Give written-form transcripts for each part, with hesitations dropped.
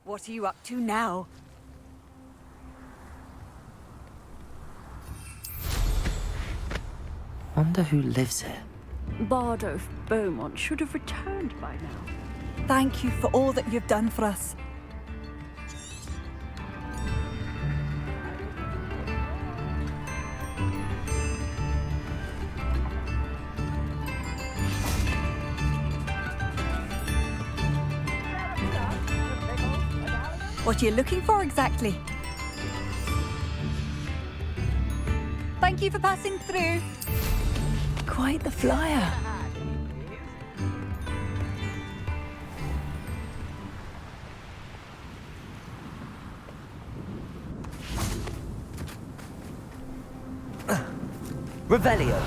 What are you up to now? Wonder who lives here. Bardo Beaumont should have returned by now. Thank you for all that you've done for us. What are you looking for exactly? Thank you for passing through. Quite the flyer. Revelio.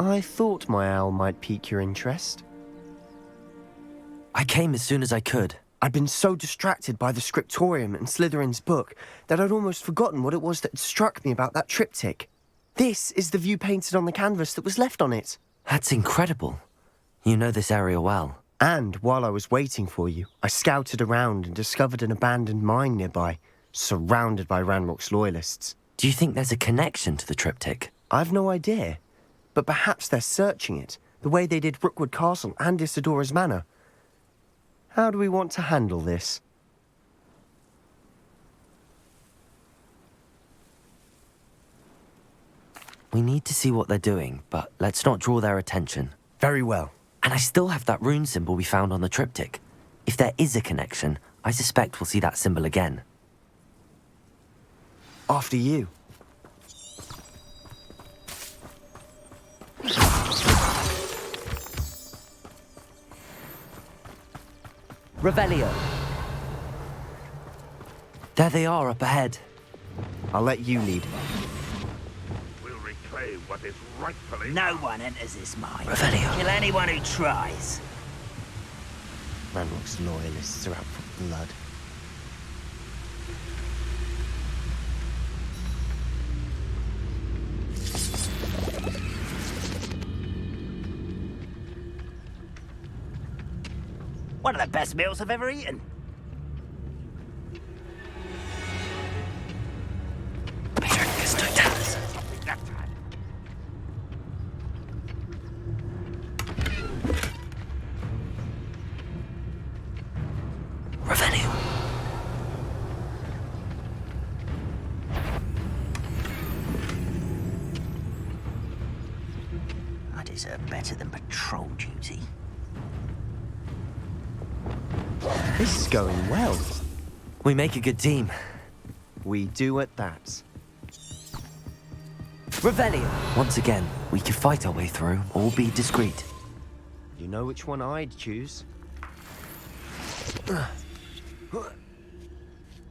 I thought my owl might pique your interest. I came as soon as I could. I'd been so distracted by the scriptorium and Slytherin's book that I'd almost forgotten what it was that struck me about that triptych. This is the view painted on the canvas that was left on it. That's incredible. You know this area well. And while I was waiting for you, I scouted around and discovered an abandoned mine nearby, surrounded by Ranrock's loyalists. Do you think there's a connection to the triptych? I've no idea, but perhaps they're searching it, the way they did Rookwood Castle and Isidora's Manor. How do we want to handle this? We need to see what they're doing, but let's not draw their attention. Very well. And I still have that rune symbol we found on the triptych. If there is a connection, I suspect we'll see that symbol again. After you. Revelio. There they are up ahead. I'll let you lead. We'll reclaim what is rightfully... No one enters this mine. Revelio. Kill anyone who tries. Ranrock's loyalists are out for blood. One of the best meals I've ever eaten. Revelio. I deserve better than patrol duty. This is going well. We make a good team. We do at that. Revelio. Once again, we can fight our way through or be discreet. You know which one I'd choose?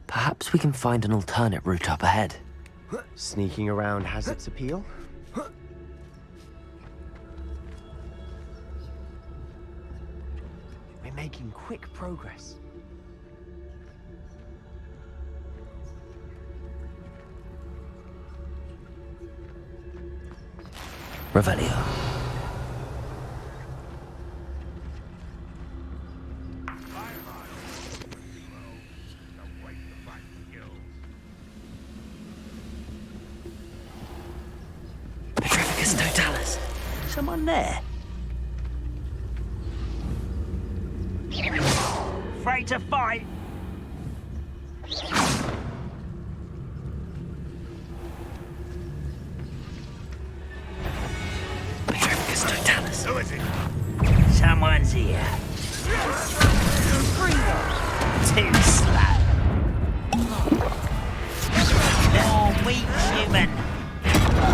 Perhaps we can find an alternate route up ahead. Sneaking around has its appeal. We're making quick progress. Revelio. Petrificus totalis. Someone there? Afraid to fight? Petrificus totalis. Who is it? Someone's here. Too slow. More weak human.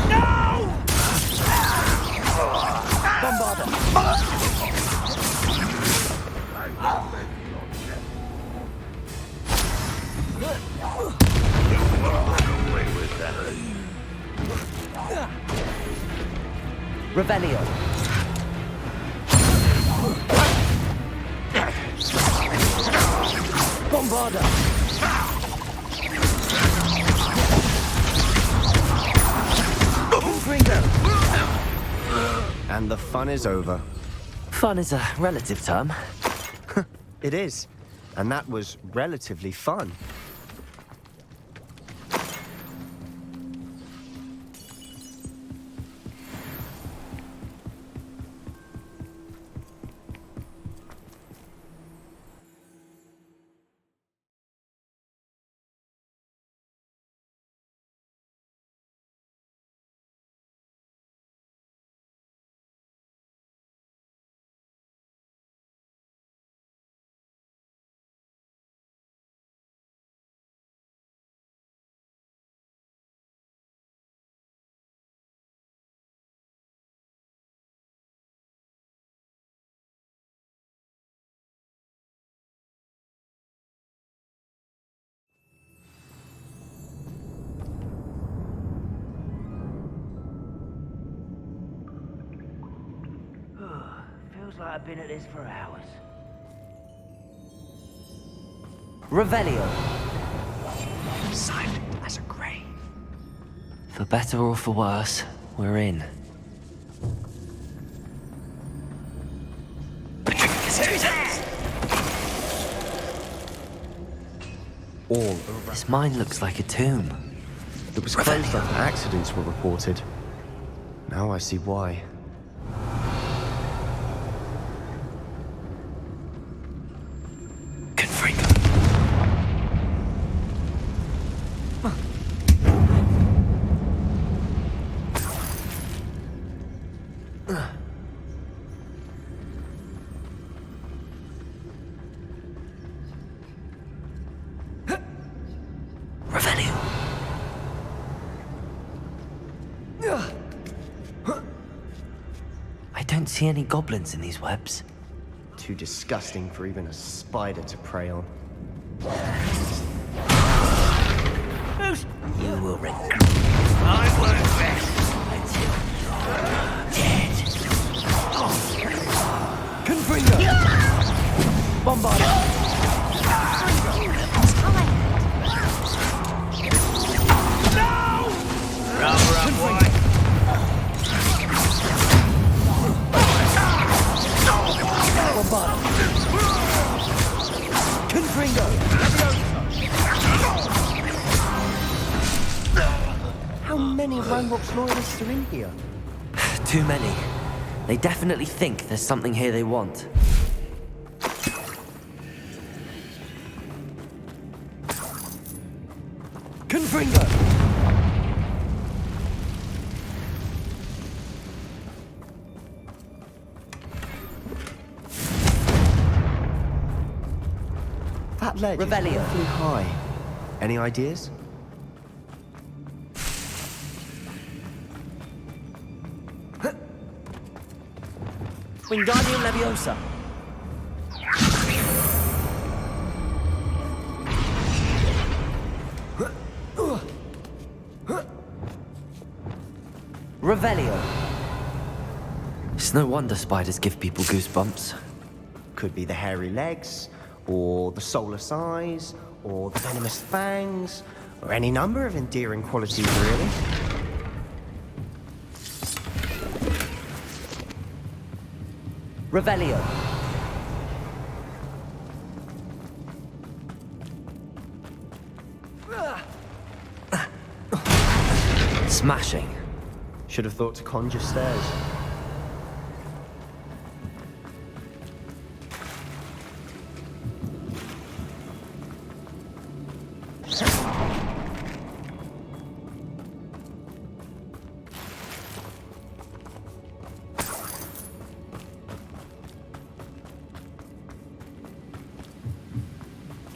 No! Away with that. Revelio. Bombarda. And the fun is over. Fun is a relative term. It is. And that was relatively fun. Feels like I've been at this for hours. Revelio. Silent as a grave. For better or for worse, we're in. All around. This mine looks like a tomb. It was closed after accidents were reported. Now I see why. I don't see any goblins in these webs. Too disgusting for even a spider to prey on. You will regret. I won't rest until you're dead. Confringo! Bombard! Rubber up, boy. Bombard! Confringo! How many Ranrock's loyalists are in here? Too many. They definitely think there's something here they want. Confringo! That ledge Revelio. is awfully high. Any ideas? Wingardium Leviosa! Revelio! It's no wonder spiders give people goosebumps. Could be the hairy legs, or the soulless eyes, or the venomous fangs, or any number of endearing qualities, really. Revelio! Smashing. Should have thought to conjure stairs.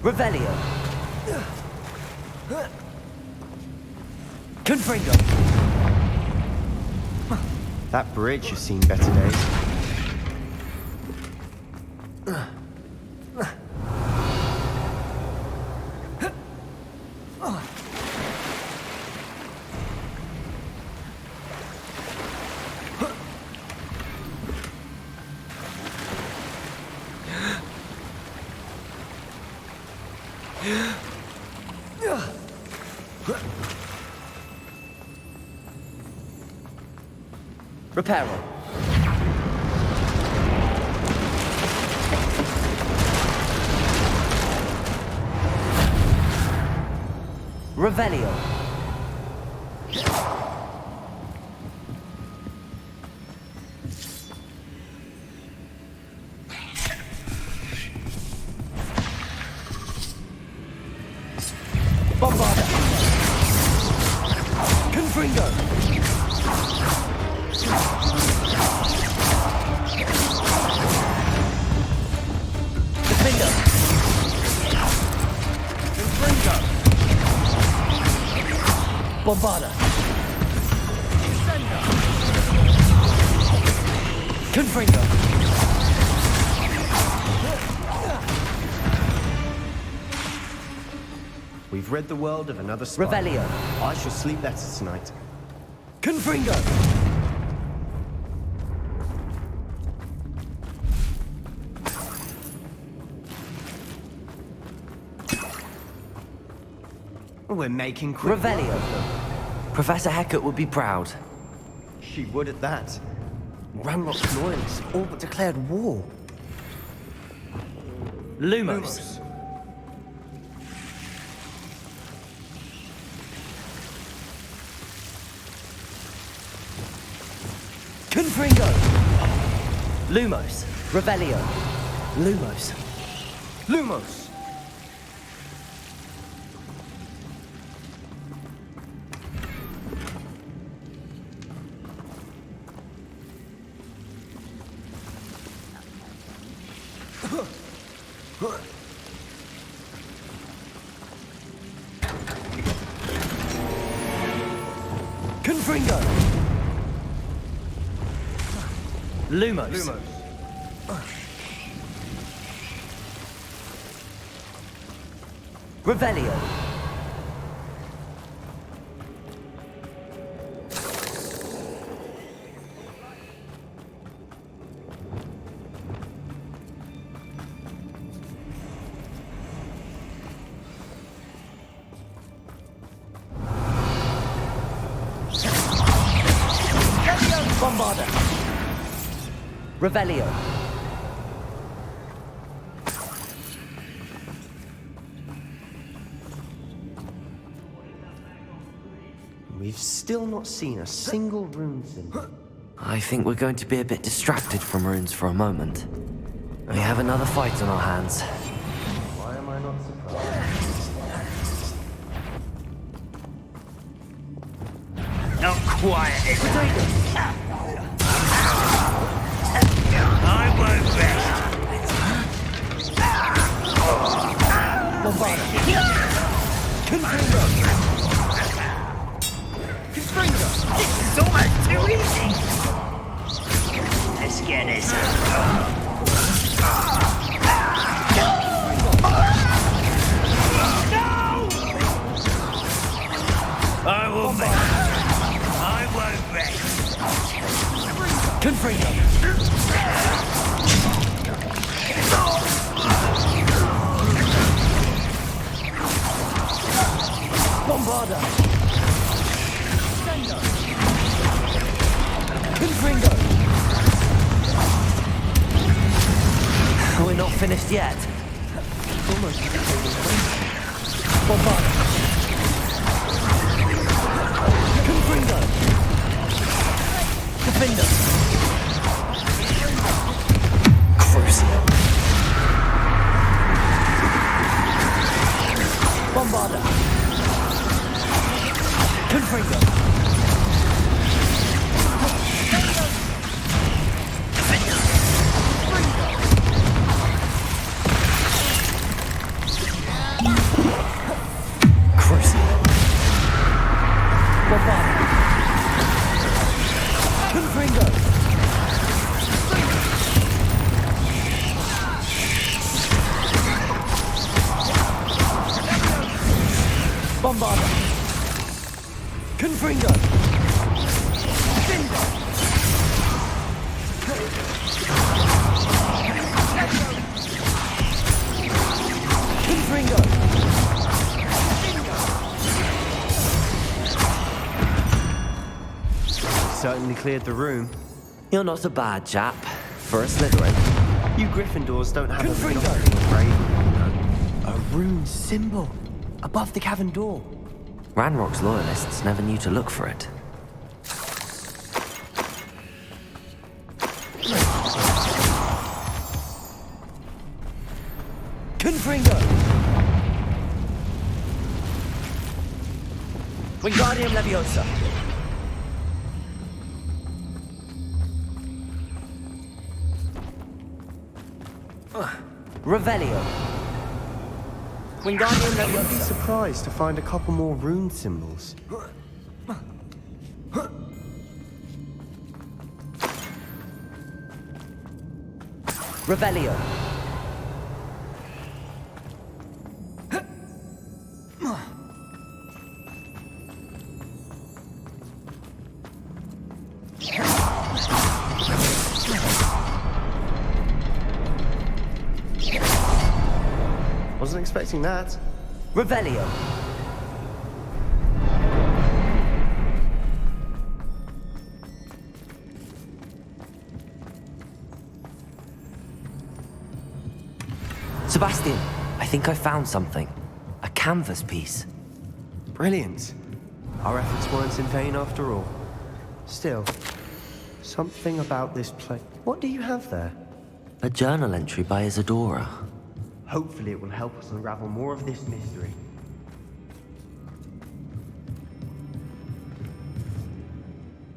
Revelio! Confringo! That bridge has seen better days. Reparo. Revelio. Bombarda. Confringo. Defender. Confringo. Bombarda. Confringo. We've read the world of another spy. Revelio. I shall sleep better tonight. Confringo. We're making quick Revelio. work of them. Professor Hecat would be proud. She would at that. Ranrock's loyalists all but declared war. Lumos. Confringo. Lumos. Revelio. Lumos. Lumos. Confringo. Lumos. Revelio. Bombarda. Revelio. We've still not seen a single rune symbol. I think we're going to be a bit distracted from runes for a moment. We have another fight on our hands. Why am I not surprised? Not quiet. I won't rest. Bombarda. Confringo. Confringo. This is almost too easy. Let's get this over. I will make it. I won't rest. Confringo. Bombarda. Confringo. We're not finished yet. Almost. Bombarda. Confringo. Defender. Crucial. Bombarda. Confringo. Crucial. Bombarda. Confringo. Bombarda. Confringo. Bingo. Confringo. Certainly cleared the room. You're not a bad chap for a Slytherin. You Gryffindors don't have Confringo. a monopoly of bravery, you know. A rune symbol above the cavern door. Ranrock's loyalists never knew to look for it. Confringo! Wingardium Leviosa! Revelio. Wingardium Leviosa! I'd be surprised to find a couple more rune symbols. Revelio. Wasn't expecting that. Revelio. Sebastian, I think I found something. A canvas piece. Brilliant. Our efforts weren't in vain after all. Still, something about this place. What do you have there? A journal entry by Isadora. Hopefully it will help us unravel more of this mystery.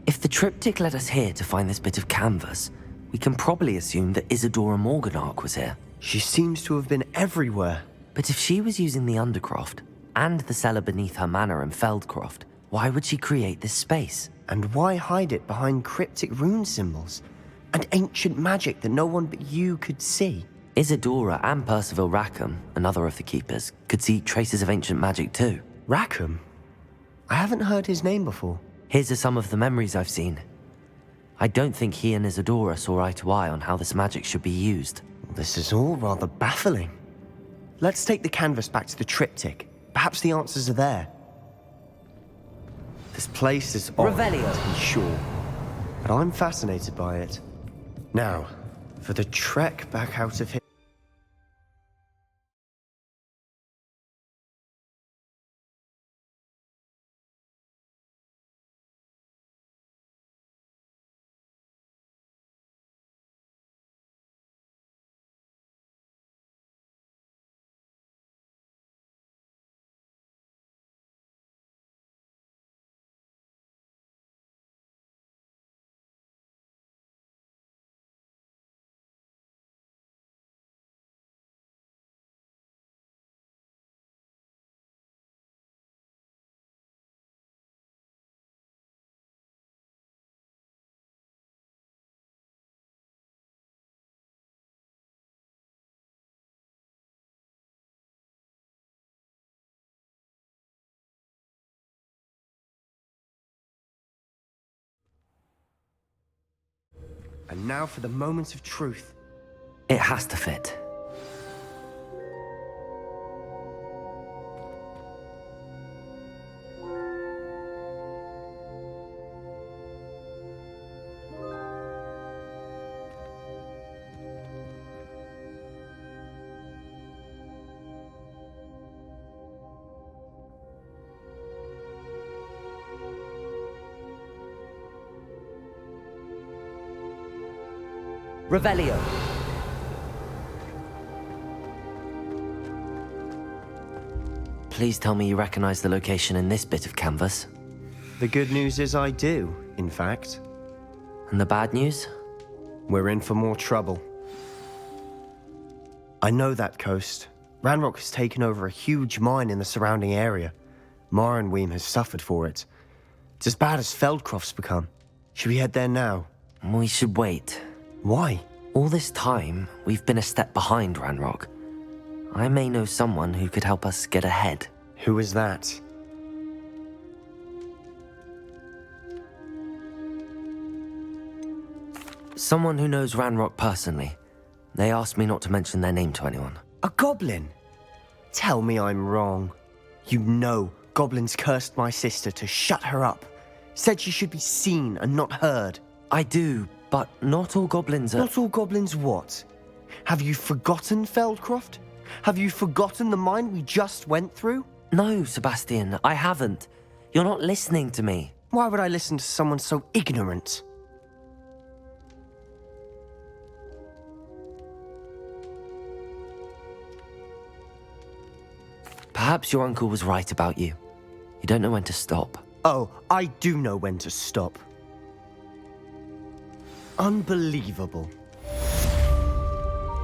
If the triptych led us here to find this bit of canvas, we can probably assume that Isadora Morganarch was here. She seems to have been everywhere. But if she was using the Undercroft, and the cellar beneath her manor in Feldcroft, why would she create this space? And why hide it behind cryptic rune symbols? And ancient magic that no one but you could see? Isadora and Percival Rackham, another of the Keepers, could see traces of ancient magic too. Rackham? I haven't heard his name before. Here's some of the memories I've seen. I don't think he and Isadora saw eye to eye on how this magic should be used. This is all rather baffling. Let's take the canvas back to the triptych. Perhaps the answers are there. This place is odd, Revelio. to be sure, but I'm fascinated by it. Now, for the trek back out of here. And now for the moment of truth. It has to fit. Revelio. Please tell me you recognize the location in this bit of canvas. The good news is I do, in fact. And the bad news? We're in for more trouble. I know that coast. Ranrock has taken over a huge mine in the surrounding area. Marenweem has suffered for it. It's as bad as Feldcroft's become. Should we head there now? We should wait. Why? All this time, we've been a step behind Ranrock. I may know someone who could help us get ahead. Who is that? Someone who knows Ranrock personally. They asked me not to mention their name to anyone. A goblin? Tell me I'm wrong. You know goblins cursed my sister to shut her up. Said she should be seen and not heard. I do, but not all goblins are... Not all goblins what? Have you forgotten Feldcroft? Have you forgotten the mine we just went through? No, Sebastian, I haven't. You're not listening to me. Why would I listen to someone so ignorant? Perhaps your uncle was right about you. You don't know when to stop. Oh, I do know when to stop. Unbelievable.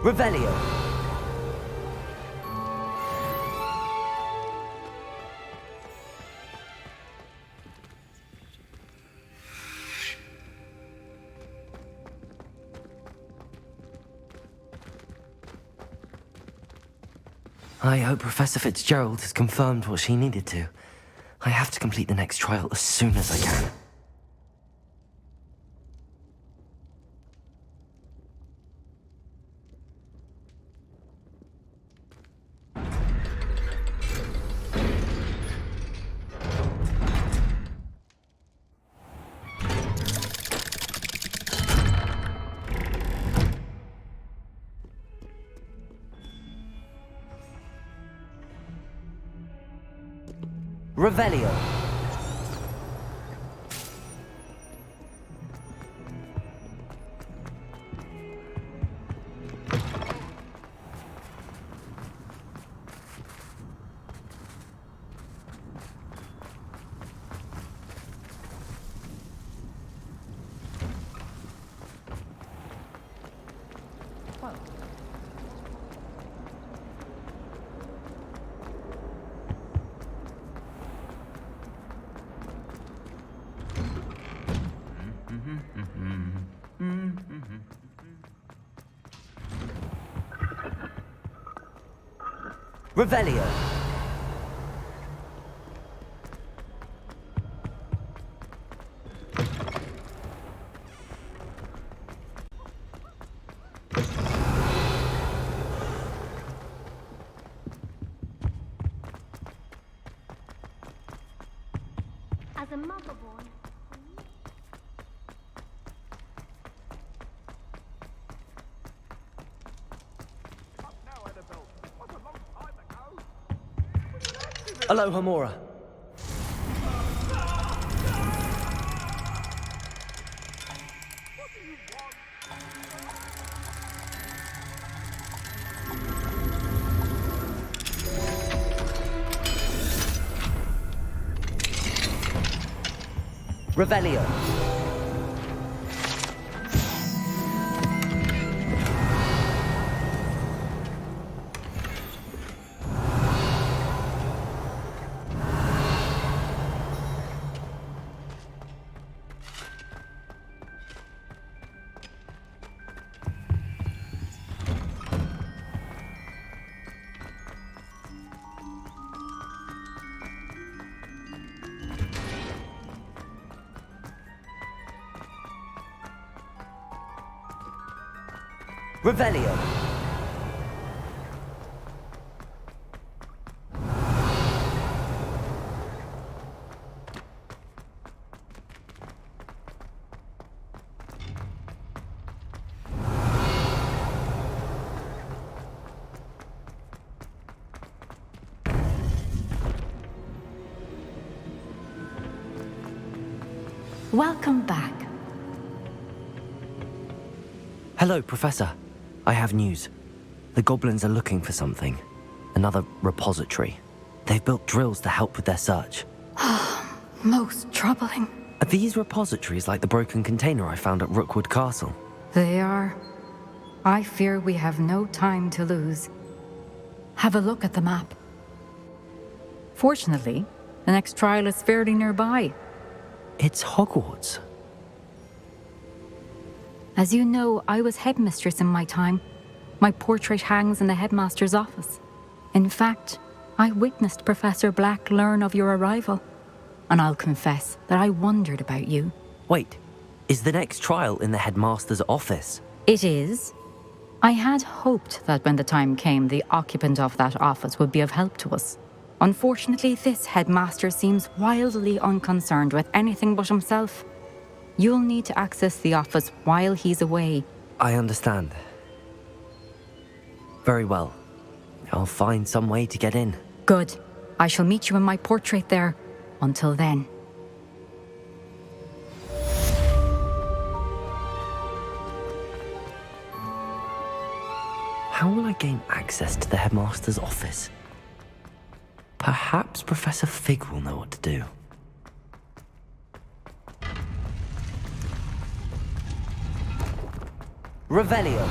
Revelio. I hope Professor Fitzgerald has confirmed what she needed to. I have to complete the next trial as soon as I can. Revelio. Revelio. As a motherboard. Hello, Hamura. Revelio. Revelio. Welcome back. Hello, Professor. I have news. The goblins are looking for something. Another repository. They've built drills to help with their search. Most troubling. Are these repositories like the broken container I found at Rookwood Castle? They are. I fear we have no time to lose. Have a look at the map. Fortunately, the next trial is fairly nearby. It's Hogwarts. As you know, I was headmistress in my time. My portrait hangs in the headmaster's office. In fact, I witnessed Professor Black learn of your arrival. And I'll confess that I wondered about you. Wait, is the next trial in the headmaster's office? It is. I had hoped that when the time came, the occupant of that office would be of help to us. Unfortunately, this headmaster seems wildly unconcerned with anything but himself. You'll need to access the office while he's away. I understand. Very well. I'll find some way to get in. Good. I shall meet you in my portrait there. Until then. How will I gain access to the headmaster's office? Perhaps Professor Fig will know what to do. Revelio.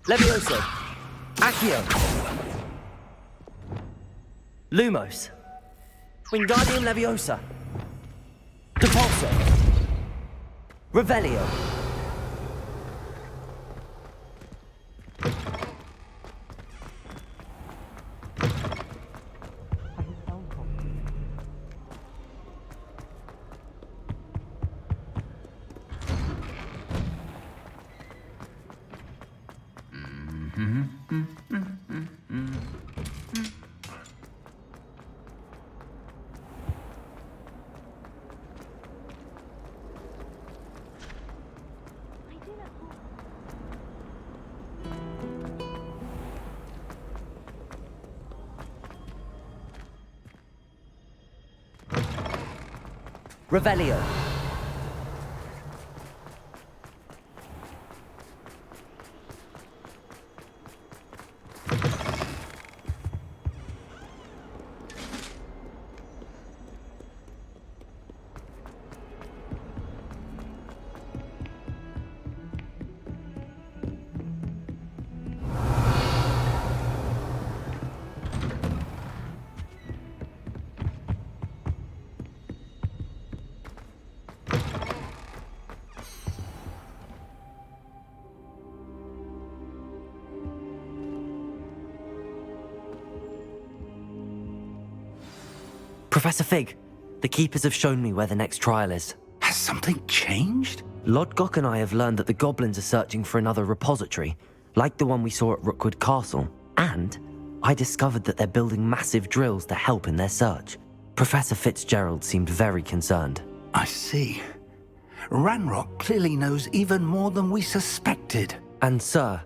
Levioso. Accio. Lumos. Wingardium Leviosa. Depulso. Revelio. Revelio. Professor Fig, the Keepers have shown me where the next trial is. Has something changed? Lodgok and I have learned that the goblins are searching for another repository, like the one we saw at Rookwood Castle. And I discovered that they're building massive drills to help in their search. Professor Fitzgerald seemed very concerned. I see. Ranrock clearly knows even more than we suspected. And sir,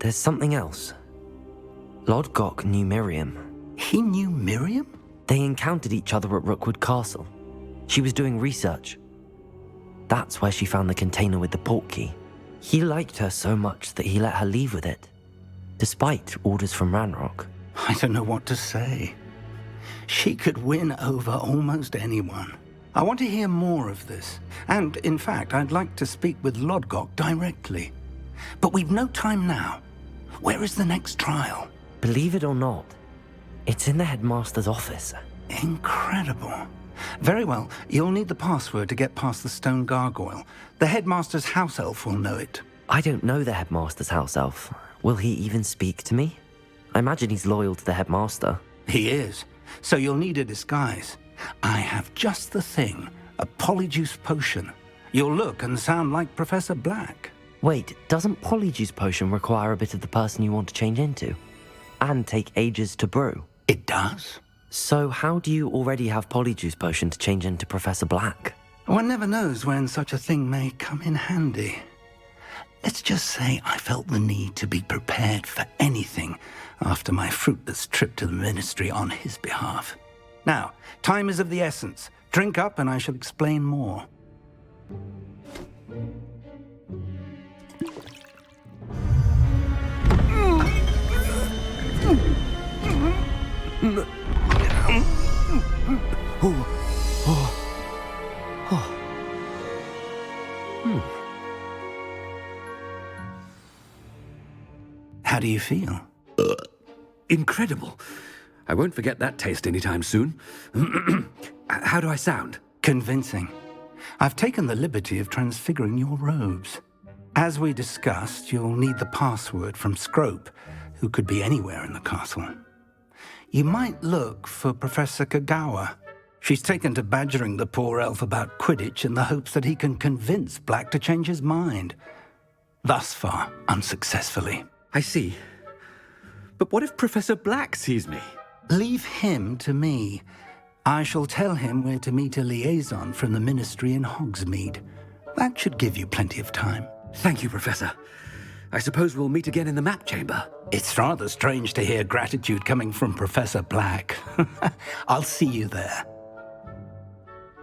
there's something else. Lodgok knew Miriam. He knew Miriam? They encountered each other at Rookwood Castle. She was doing research. That's where she found the container with the port key. He liked her so much that he let her leave with it, despite orders from Ranrock. I don't know what to say. She could win over almost anyone. I want to hear more of this. And, in fact, I'd like to speak with Lodgok directly. But we've no time now. Where is the next trial? Believe it or not, it's in the headmaster's office. Incredible. Very well, you'll need the password to get past the stone gargoyle. The headmaster's house elf will know it. I don't know the headmaster's house elf. Will he even speak to me? I imagine he's loyal to the headmaster. He is. So you'll need a disguise. I have just the thing. A polyjuice potion. You'll look and sound like Professor Black. Wait, doesn't Polyjuice Potion require a bit of the person you want to change into? And take ages to brew? It does? So how do you already have Polyjuice Potion to change into Professor Black? One never knows when such a thing may come in handy. Let's just say I felt the need to be prepared for anything after my fruitless trip to the ministry on his behalf. Now, time is of the essence. Drink up and I shall explain more. How do you feel? Incredible. I won't forget that taste anytime soon. How do I sound? Convincing. I've taken the liberty of transfiguring your robes. As we discussed, you'll need the password from Scrope, who could be anywhere in the castle. You might look for Professor Kagawa. She's taken to badgering the poor elf about Quidditch in the hopes that he can convince Black to change his mind. Thus far, unsuccessfully. I see. But what if Professor Black sees me? Leave him to me. I shall tell him where to meet a liaison from the Ministry in Hogsmeade. That should give you plenty of time. Thank you, Professor. I suppose we'll meet again in the map chamber. It's rather strange to hear gratitude coming from Professor Black. I'll see you there.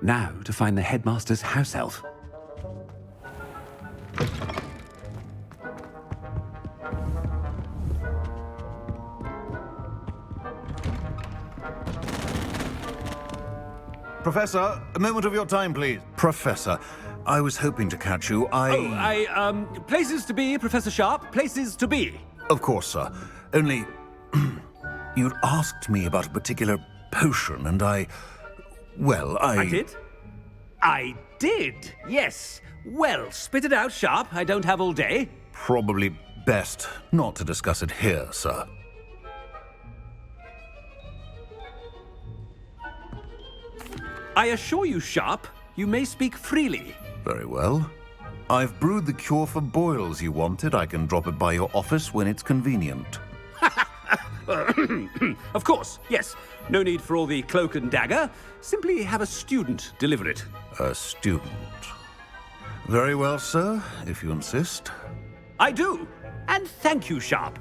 Now to find the headmaster's house elf. Professor, a moment of your time, please. Professor, I was hoping to catch you. Places to be, Professor Sharp, places to be. Of course, sir. Only, you'd asked me about a particular potion, and I did? I did, yes. Well, spit it out, Sharp. I don't have all day. Probably best not to discuss it here, sir. I assure you, Sharp, you may speak freely. Very well. I've brewed the cure for boils you wanted. I can drop it by your office when it's convenient. Of course, yes. No need for all the cloak and dagger. Simply have a student deliver it. A student. Very well, sir, if you insist. I do. And thank you, Sharp.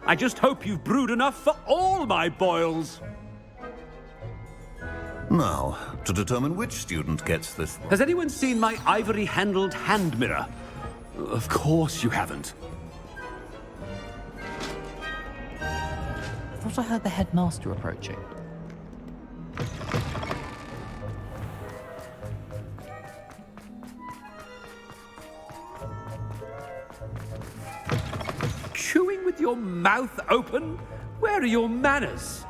I just hope you've brewed enough for all my boils. Now, to determine which student gets this one. Has anyone seen my ivory-handled hand mirror? Of course you haven't. I thought I heard the headmaster approaching. Chewing with your mouth open? Where are your manners?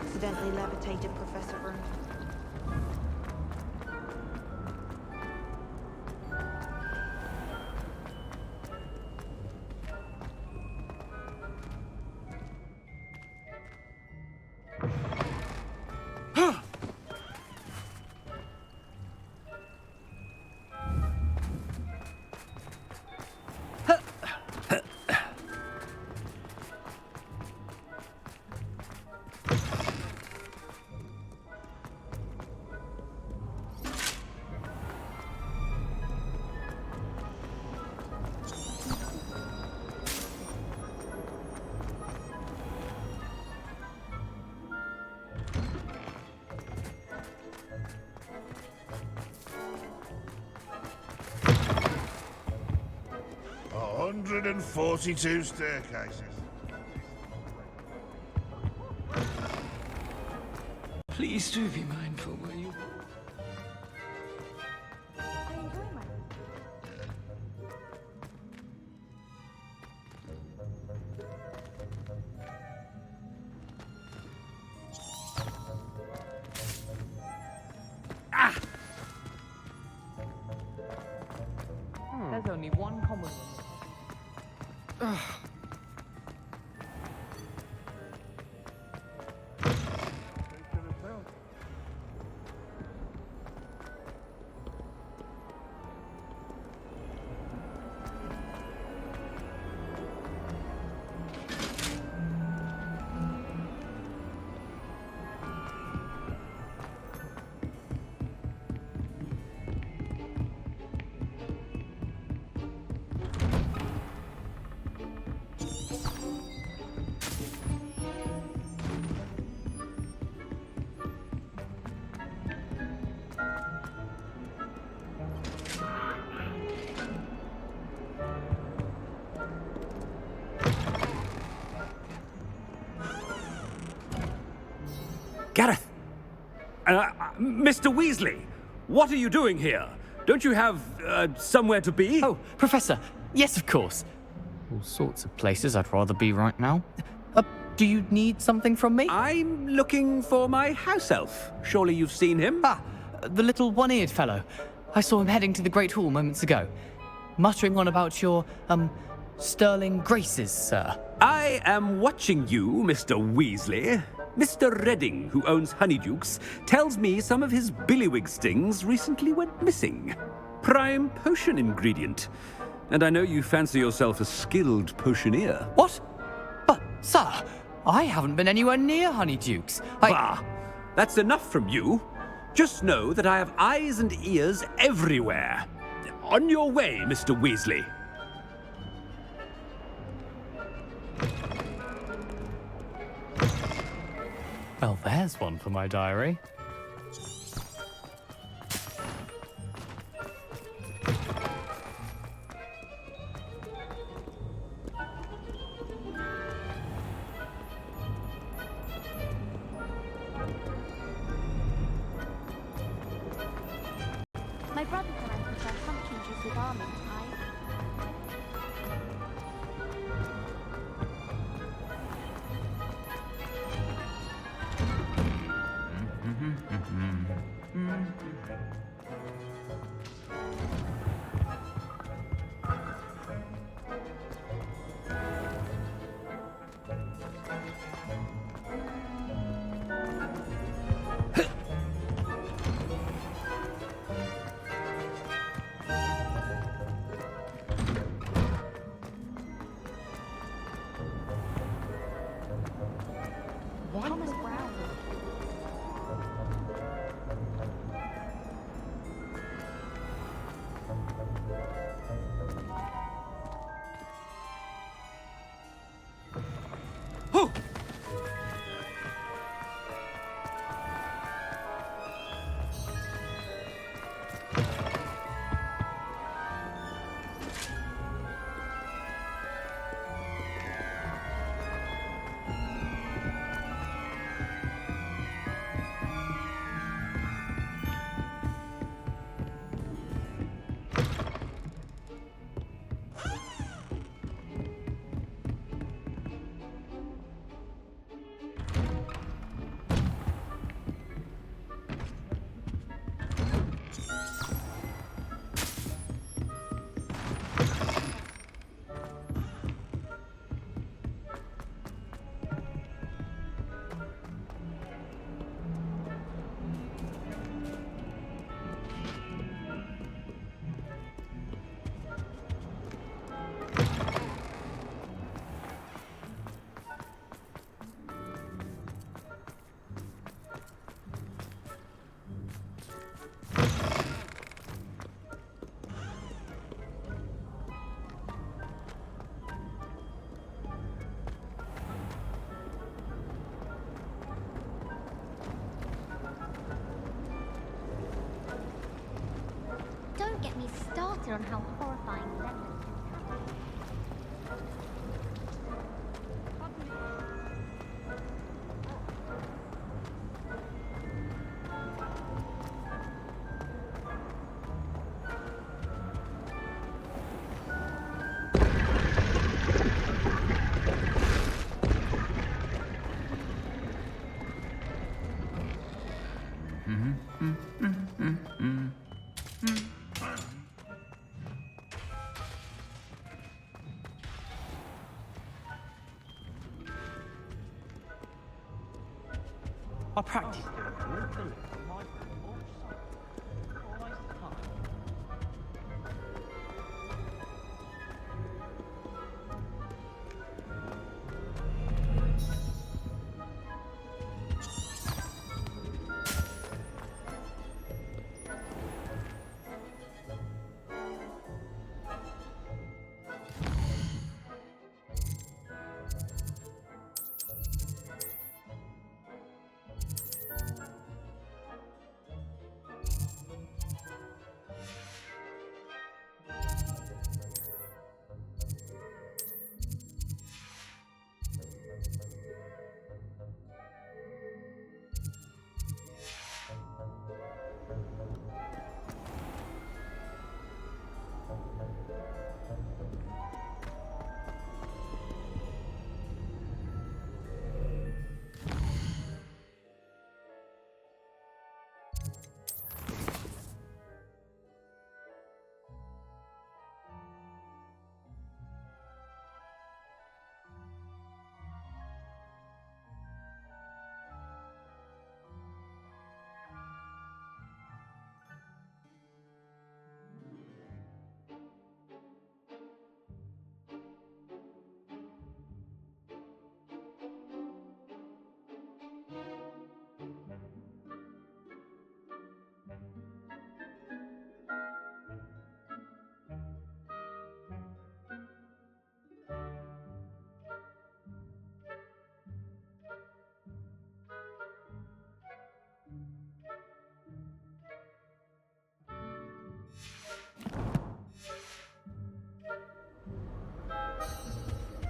Accidentally levitated Professor Room. A 142 staircases. Please do be mindful, will you? I enjoy my one common one. Gareth! Mr. Weasley! What are you doing here? Don't you have, somewhere to be? Oh, Professor. Yes, of course. All sorts of places I'd rather be right now. Do you need something from me? I'm looking for my house elf. Surely you've seen him? Ah, the little one-eared fellow. I saw him heading to the Great Hall moments ago. Muttering on about your, sterling graces, sir. I am watching you, Mr. Weasley. Mr. Redding, who owns Honeydukes, tells me some of his billywig stings recently went missing. Prime potion ingredient. And I know you fancy yourself a skilled potioneer. What? But, sir, I haven't been anywhere near Honeydukes. Bah! That's enough from you. Just know that I have eyes and ears everywhere. On your way, Mr. Weasley. Well, there's one for my diary. My brother and I prefer pumpkin juice with almond pie. Thomas Brown. Oh! Don't get me started on how horrifying lemons I practiced doing it all the little my all the time.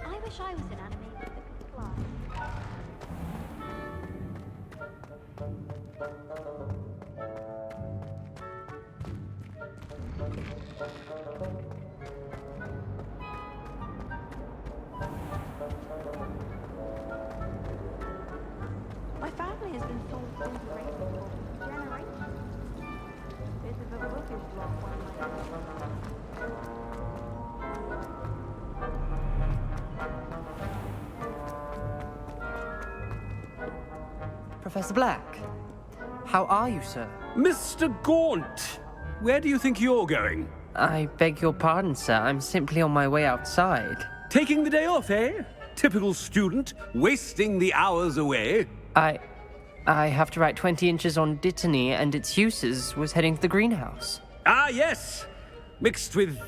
I wish I was an anime with a good class. My family has been sold into Raven for generations. Bit of a bookish block one Professor Black, how are you, sir? Mr. Gaunt, where do you think you're going? I beg your pardon, sir. I'm simply on my way outside. Taking the day off, eh? Typical student, wasting the hours away. I have to write 20 inches on Dittany and its uses. Was heading to the greenhouse. Ah, yes. Mixed with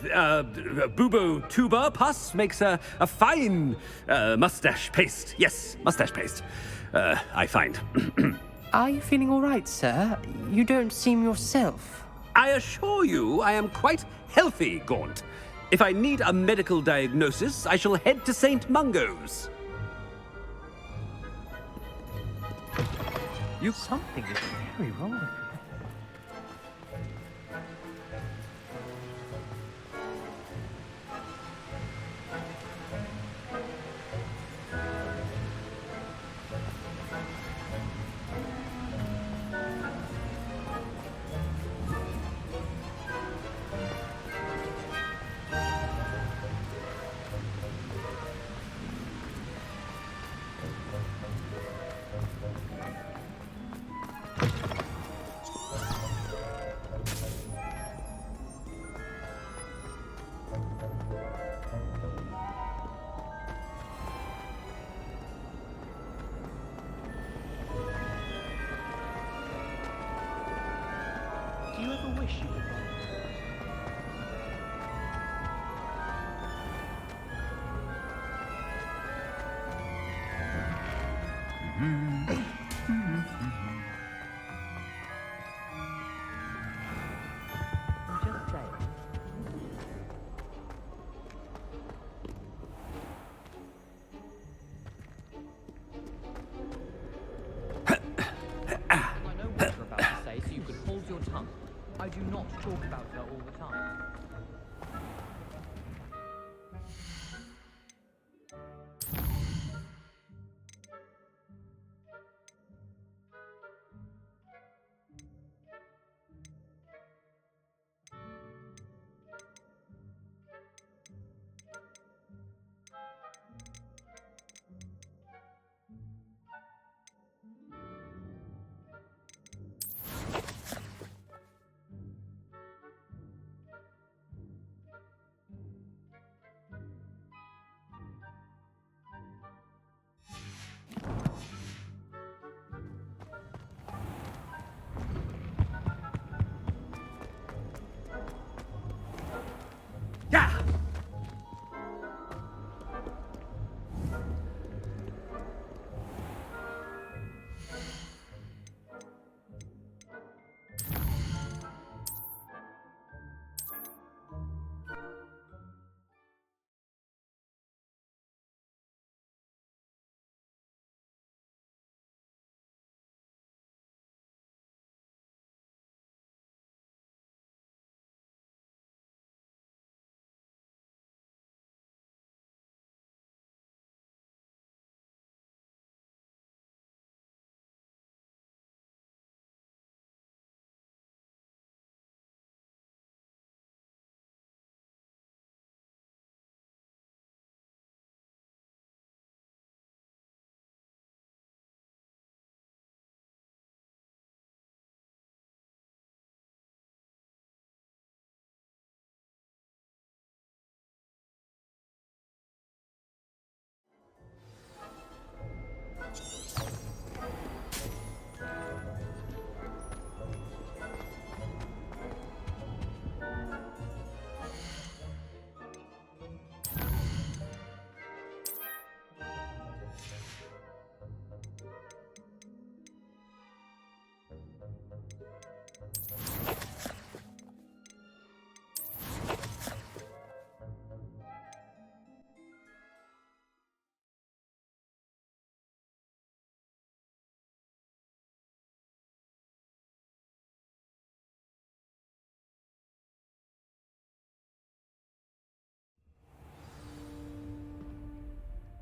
bubo tuber pus makes a fine mustache paste. Yes, mustache paste. I find. Are you feeling all right, sir? You don't seem yourself. I assure you I am quite healthy, Gaunt. If I need a medical diagnosis, I shall head to St. Mungo's. Something is very wrong with you. Do you ever wish you were gone? Just say. I know what you're about to say, so you could hold your tongue. I do not talk about her all the time.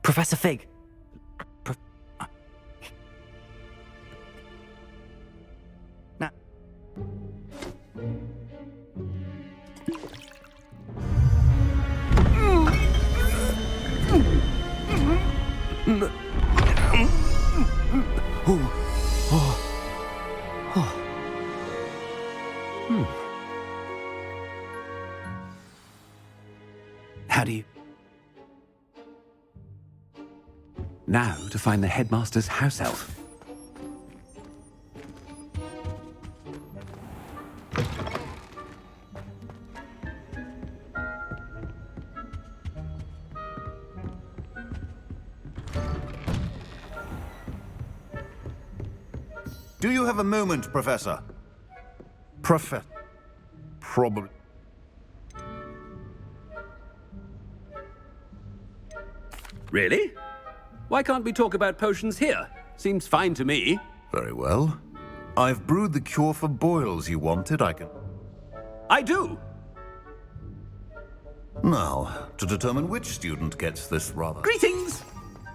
Professor Fig. Now, how do you... Now to find the headmaster's house elf. Do you have a moment, Professor? Probably. Really? Why can't we talk about potions here? Seems fine to me. Very well. I've brewed the cure for boils you wanted. I do! Now, to determine which student gets this rather... Greetings!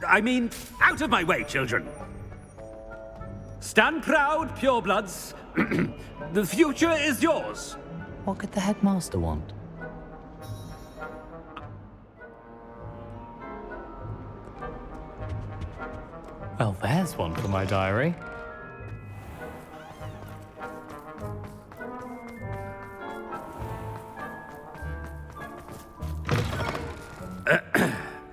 I mean, out of my way, children. Stand proud, purebloods. The future is yours. What could the headmaster want? Well, there's one for my diary.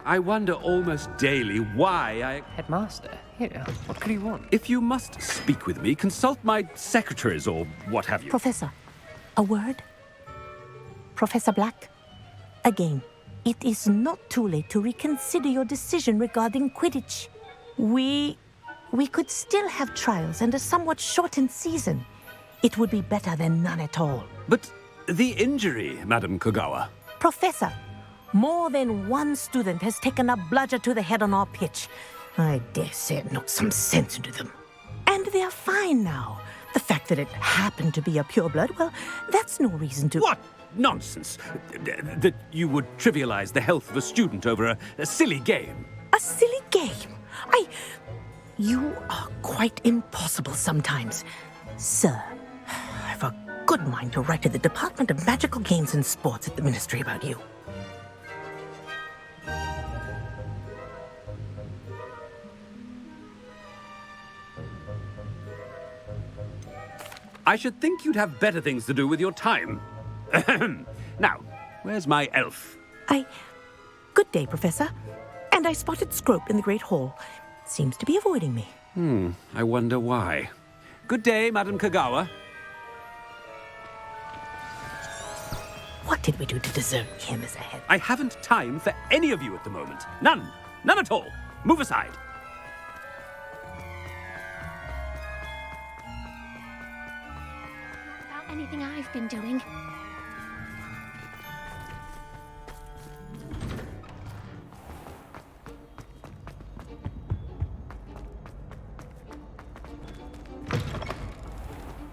I wonder almost daily why Headmaster? Here, what could he want? If you must speak with me, consult my secretaries or what have you. Professor, a word? Professor Black, again, it is not too late to reconsider your decision regarding Quidditch. We could still have trials and a somewhat shortened season. It would be better than none at all. But the injury, Madam Kogawa. Professor, more than one student has taken a bludger to the head on our pitch. I dare say it knocked some sense into them. And they're fine now. The fact that it happened to be a pureblood, well, that's no reason to... What nonsense! That you would trivialize the health of a student over a silly game. A silly game? You are quite impossible sometimes. Sir, I've a good mind to write to the Department of Magical Games and Sports at the Ministry about you. I should think you'd have better things to do with your time. Now, where's my elf? Good day, Professor. And I spotted Scrope in the Great Hall. Seems to be avoiding me. I wonder why. Good day, Madam Kogawa. What did we do to deserve him as a head? I haven't time for any of you at the moment. None. None at all. Move aside. About anything I've been doing.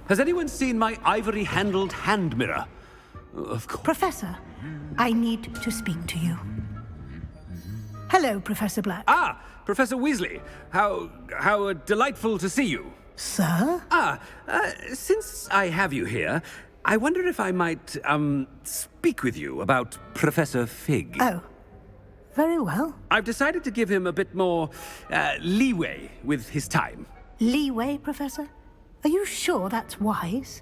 Has anyone seen my ivory-handled hand mirror? Of course. Professor, I need to speak to you. Hello, Professor Black. Ah, Professor Weasley. How delightful to see you. Sir? Since I have you here, I wonder if I might, speak with you about Professor Fig. Oh, very well. I've decided to give him a bit more, leeway with his time. Leeway, Professor? Are you sure that's wise?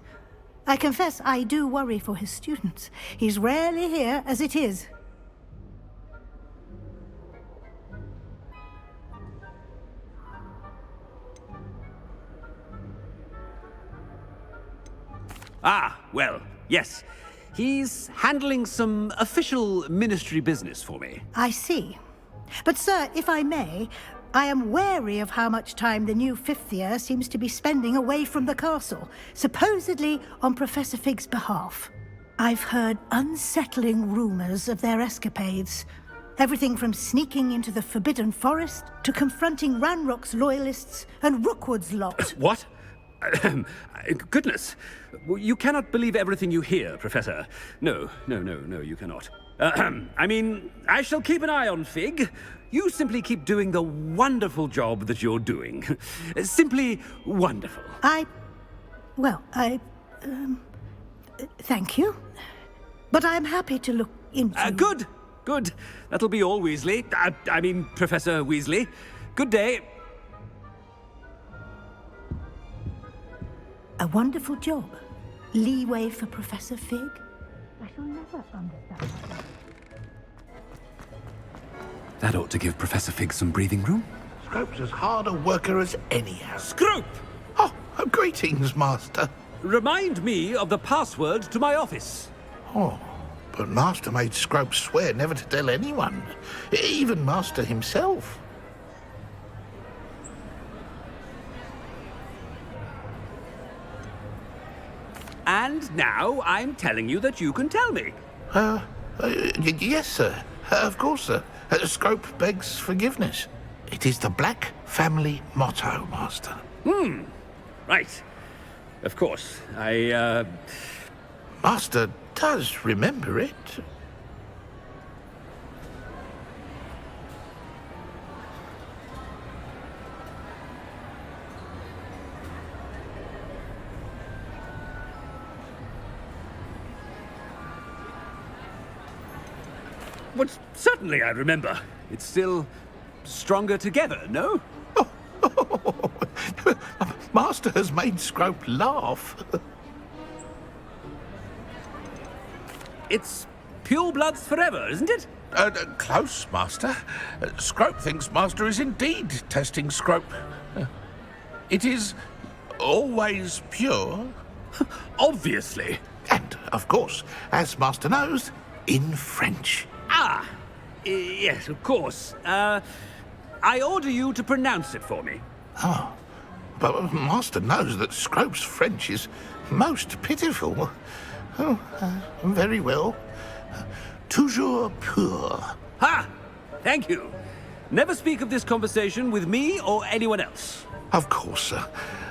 I confess I do worry for his students. He's rarely here as it is. Ah, well, yes. He's handling some official ministry business for me. I see. But, sir, if I may, I am wary of how much time the new fifth year seems to be spending away from the castle, supposedly on Professor Fig's behalf. I've heard unsettling rumors of their escapades. Everything from sneaking into the Forbidden Forest to confronting Ranrock's loyalists and Rookwood's lot. What? Goodness. You cannot believe everything you hear, Professor. No, you cannot. I mean, I shall keep an eye on Fig. You simply keep doing the wonderful job that you're doing. Simply wonderful. Thank you. But I'm happy to look into... Good. Good. That'll be all, Weasley. I mean, Professor Weasley. Good day. A wonderful job. Leeway for Professor Fig? I shall never understand. That ought to give Professor Fig some breathing room. Scrope's as hard a worker as any. Scrope! Oh, greetings, Master. Remind me of the password to my office. Oh, but Master made Scrope swear never to tell anyone, even Master himself. And now I'm telling you that you can tell me. Yes, sir. Of course, sir. Scrope begs forgiveness. It is the Black family motto, Master. Right. Of course. Master does remember it. Well, certainly I remember. It's still stronger together, no? Master has made Scrope laugh. It's pure bloods forever, isn't it? Close, Master. Scrope thinks Master is indeed testing Scrope. It is always pure. Obviously. And, of course, as Master knows, in French. Yes, of course. I order you to pronounce it for me. Oh, but Master knows that Scrope's French is most pitiful. Oh, very well. Toujours pur. Ha! Thank you. Never speak of this conversation with me or anyone else. Of course, sir.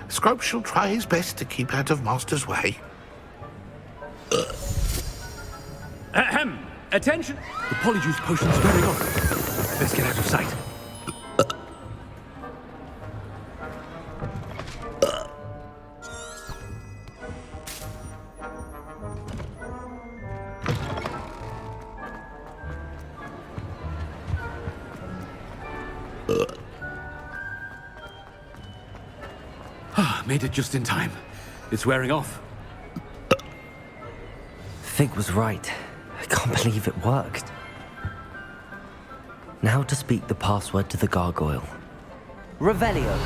Scrope shall try his best to keep out of Master's way. Ahem. Attention! The polyjuice potion's wearing off. Let's get out of sight. Made it just in time. It's wearing off. Fig was right. I can't believe it worked. Now to speak the password to the gargoyle. Revelio.